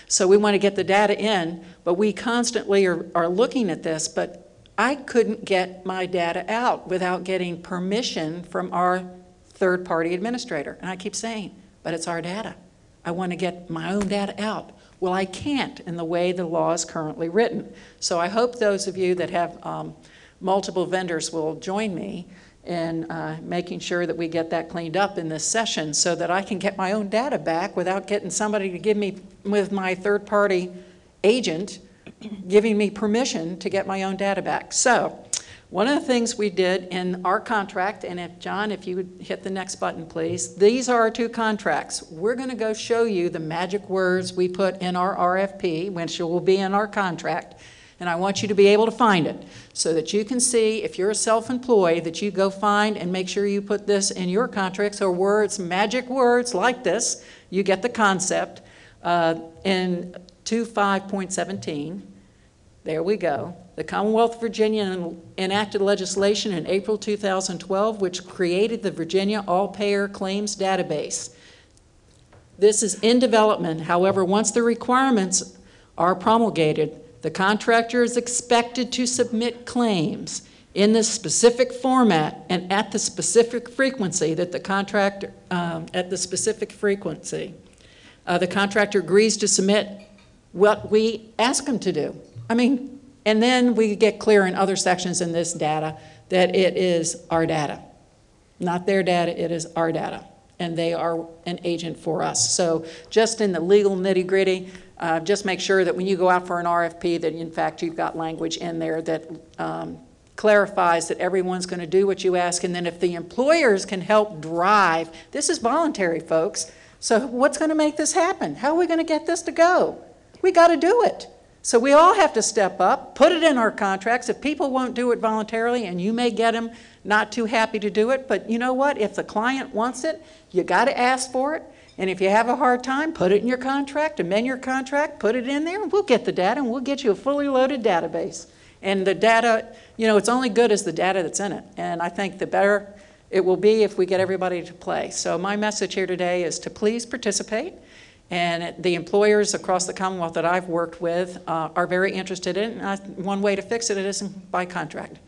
So we want to get the data in, but we constantly are looking at this, but I couldn't get my data out without getting permission from our third-party administrator. And I keep saying, but it's our data. I want to get my own data out. Well, I can't in the way the law is currently written. So I hope those of you that have multiple vendors will join me in making sure that we get that cleaned up in this session so that I can get my own data back without getting somebody to give me, with my third-party agent, giving me permission to get my own data back. So one of the things we did in our contract, and if John, if you would hit the next button, please. These are our two contracts. We're going to go show you the magic words we put in our RFP, which will be in our contract. And I want you to be able to find it so that you can see, if you're a self-employed, that you go find and make sure you put this in your contracts or words, magic words like this. You get the concept. In 2.5.17, there we go. The Commonwealth of Virginia enacted legislation in April 2012, which created the Virginia All-Payer Claims Database. This is in development. However, once the requirements are promulgated, the contractor is expected to submit claims in the specific format and at the specific frequency that the contractor, the contractor agrees to submit what we ask them to do. I mean, and then we get clear in other sections in this data that it is our data. Not their data, it is our data. And they are an agent for us. So just in the legal nitty-gritty, just make sure that when you go out for an RFP that in fact you've got language in there that clarifies that everyone's going to do what you ask, and then if the employers can help drive, this is voluntary, folks. So what's going to make this happen? How are we going to get this to go? We got to do it. So we all have to step up, put it in our contracts. If people won't do it voluntarily, and you may get them not too happy to do it, but you know what? If the client wants it, you got to ask for it. And if you have a hard time, put it in your contract, amend your contract, put it in there, and we'll get the data, and we'll get you a fully loaded database. And the data, you know, it's only good as the data that's in it. And I think the better it will be if we get everybody to play. So my message here today is to please participate. And the employers across the Commonwealth that I've worked with are very interested in it. And one way to fix it is by contract.